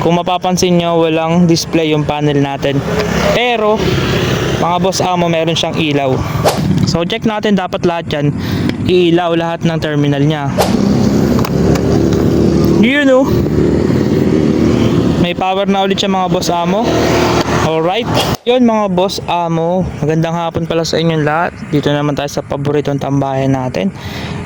Kung mapapansin nyo, walang display yung panel natin. Pero, mga boss amo, meron siyang ilaw. So, check natin, dapat lahat yan, iilaw lahat ng terminal niya. Yun o. May power na ulit siya mga boss amo. Alright. Yun mga boss amo. Magandang hapon pala sa inyong lahat. Dito naman tayo sa paboritong tambayan natin.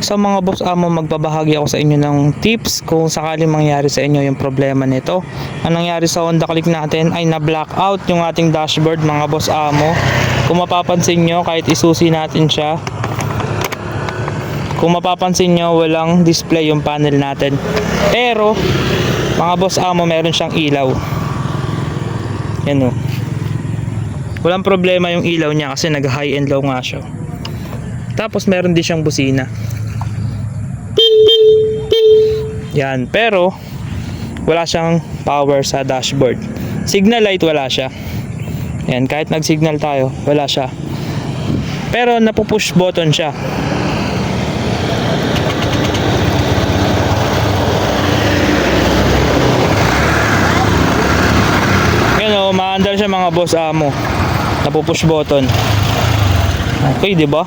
So mga boss amo, magbabahagi ako sa inyo ng tips kung sakaling mangyari sa inyo yung problema nito. Ang nangyari sa Honda Click natin ay na-blackout yung ating dashboard mga boss amo. Kung mapapansin nyo, kahit isusi natin siya, kung mapapansin nyo, walang display yung panel natin. Pero, mga boss amo, meron siyang ilaw. Yan o. Walang problema yung ilaw niya kasi nag high and low nga siya. Tapos meron din siyang busina. Yan, pero wala siyang power sa dashboard. Signal light wala siya. Yan, kahit nag-signal tayo, wala siya. Pero napupush button siya. Maandar siya mga boss amo. Napupush button. Okay, di ba?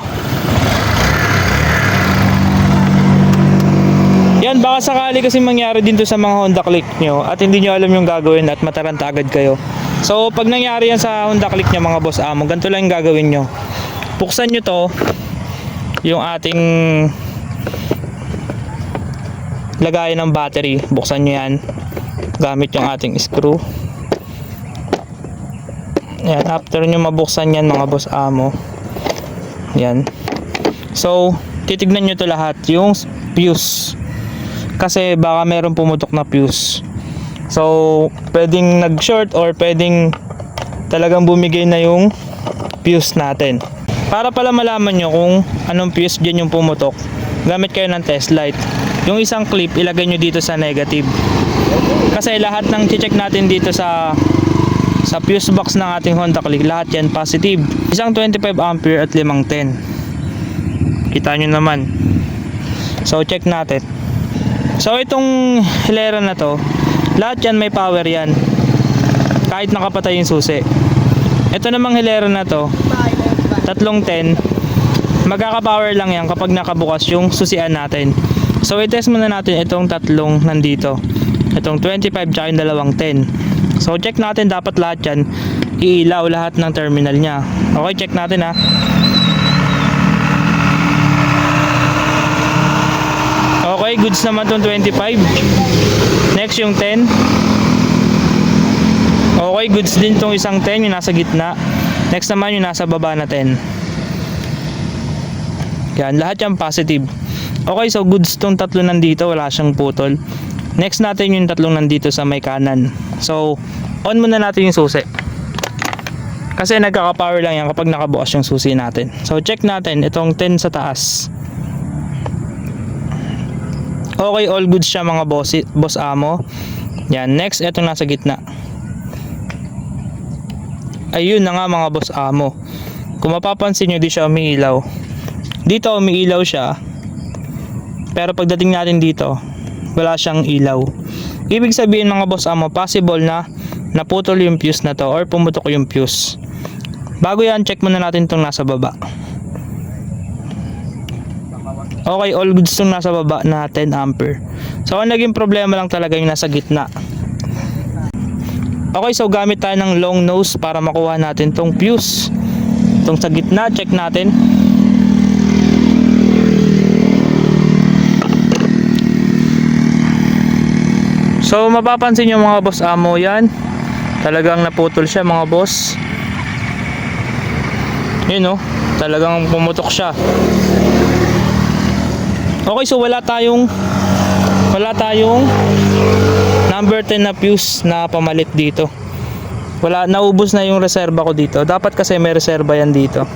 Yan, baka sakali kasi mangyari din to sa mga Honda Click nyo at hindi nyo alam yung gagawin at mataranta agad kayo. So, pag nangyari yan sa Honda Click nyo mga boss amo, ganito lang yung gagawin nyo. Buksan nyo to, yung ating lagayan ng battery. Buksan nyo yan gamit yung ating screw. Yan, after nyo mabuksan yan mga boss amo, yan, so titignan nyo to lahat, yung fuse, kasi baka meron pumutok na fuse. So pwedeng nag short or pwedeng talagang bumigay na yung fuse natin. Para pala malaman nyo kung anong fuse dyan yung pumutok, gamit kayo ng test light. Yung isang clip ilagay nyo dito sa negative, kasi lahat ng check natin dito sa fuse box ng ating Honda Click, lahat yan positive. Isang 25 ampere at 510. Kita nyo naman. So check natin. So itong hilera na to, lahat yan may power yan, kahit nakapatay yung susi. Ito namang hilera na to, 310, magkaka-power lang yan kapag nakabukas yung susian natin. So i-test muna natin itong tatlong nandito, itong 25 tsaka yung 210. So check natin, dapat lahat yan iilaw lahat ng terminal niya. Okay, check natin ha. Okay, goods naman tong 25. Next yung 10. Okay, goods din tong isang 10, yung nasa gitna. Next naman yung nasa baba na 10. Yan, lahat yan positive. Okay, so goods tong tatlo nandito, wala siyang putol. Next natin yung tatlong nandito sa may kanan. So, on muna natin yung susi. Kasi nagkaka-power lang yan kapag nakabukas yung susi natin. So, check natin itong 10 sa taas. Okay, all good siya mga boss amo. Yan, next, itong nasa gitna. Ayun na nga mga boss amo. Kung mapapansin nyo, di siya umiilaw. Dito umiilaw siya. Pero pagdating natin dito, wala siyang ilaw. Ibig sabihin mga boss amo, possible na naputol yung fuse na to or pumutok yung fuse. Bago yan, check muna natin itong nasa baba. Okay, all goods itong nasa baba na 10 ampere. So ang naging problema lang talaga yung nasa gitna. Okay, so gamit tayo ng long nose para makuha natin itong fuse. Itong sa gitna, check natin. So mapapansin nyo mga boss amo, yan talagang naputol siya mga boss. Yun o, talagang pumutok siya. Okay, so wala tayong number 10 na fuse na pamalit dito. Wala, naubos na yung reserba ko dito. Dapat kasi may reserba yan dito.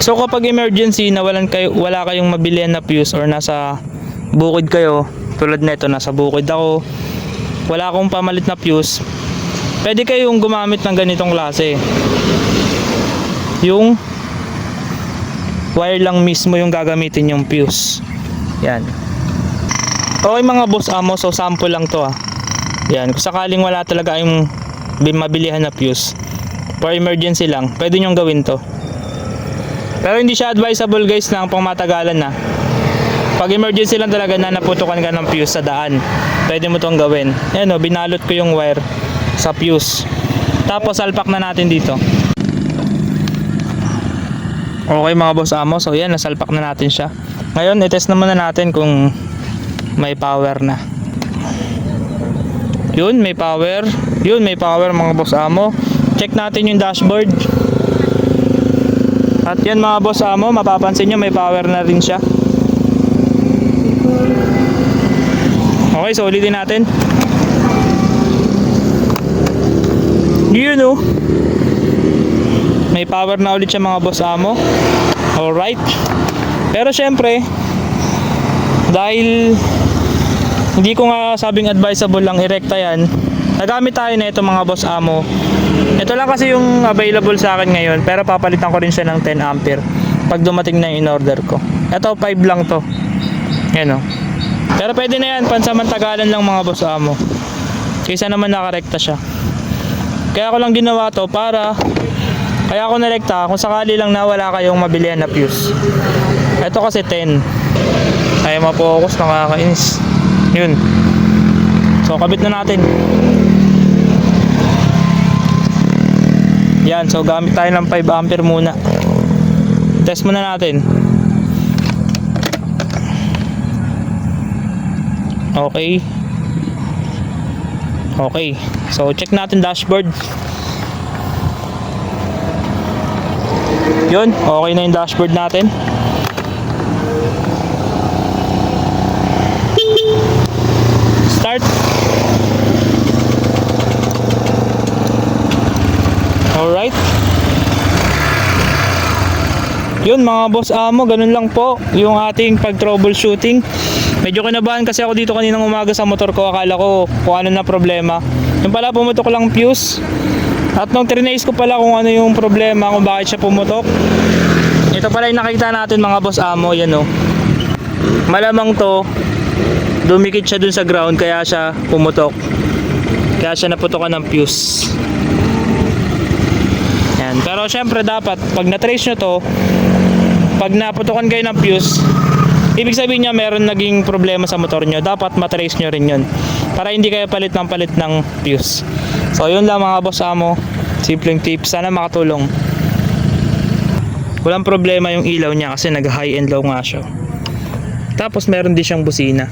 So kapag emergency na wala kayong mabilihan na fuse or nasa bukid kayo, tulad nito, nasa bukid ako, wala akong pamalit na fuse, pwede kayong gumamit ng ganitong klase. Yung wire lang mismo yung gagamitin yung fuse. Yan. Okay mga boss amo, so sample lang to ah. Yan, kung sakaling wala talaga yung mabilihan na fuse, for emergency lang, pwede nyong gawin to. Pero hindi siya advisable guys na pang matagalan na. Pag emergency lang talaga na naputukan ka ng fuse sa daan, pwede mo tong gawin. Ayan o, binalot ko yung wire sa fuse. Tapos salpak na natin dito. Okay mga boss amo, so yan, nasalpak na natin siya. Ngayon, itest naman na natin kung may power na. Yun, may power. Yun, may power mga boss amo. Check natin yung dashboard. At yan mga boss amo, mapapansin nyo may power na rin siya. Okay, so ulitin natin. Yun o. May power na ulit siya mga boss amo. Alright. Pero syempre, dahil hindi ko nga sabing advisable lang irekta yan, nagamit tayo na ito mga boss amo. Ito lang kasi yung available sa akin ngayon, pero papalitan ko rin siya ng 10 ampere pag dumating na yung in-order ko. Ito 5 lang to. Yan o. Pero pwede na yan, pansamantagalan lang mga boss amo. Kaysa naman nakarekta siya. Kaya ko lang ginawa to para, kaya ako narekta kung sakali lang na wala kayong mabilihan na fuse. Ito kasi 10. Ayaw ma-focus, nakakainis. Yun. So kabit na natin. Yan, so gamit tayo ng 5 ampere muna. Test muna natin. Okay. Okay. So check natin dashboard. Yun, okay na yung dashboard natin. Start. Alright. Yun mga boss amo, ganun lang po yung ating pag troubleshooting. Medyo kinabahan kasi ako dito kaninang umaga sa motor ko. Akala ko kung ano na problema. Yung pala pumutok lang fuse. At nung trinase ko pala kung ano yung problema, kung bakit siya pumutok, ito pala yung nakita natin mga boss amo. Yan o. Malamang to, dumikit siya dun sa ground kaya siya pumutok. Kaya siya naputokan ng fuse. Yan. Pero syempre dapat pag na-trace nyo to, pag naputokan kayo ng fuse, ibig sabihin niya meron naging problema sa motor nyo. Dapat matrace nyo rin yun para hindi kayo palit ng fuse. So yun lang mga boss amo, simpleng tips, sana makatulong. Walang problema yung ilaw niya kasi nag high and low nga siya. Tapos meron din siyang busina.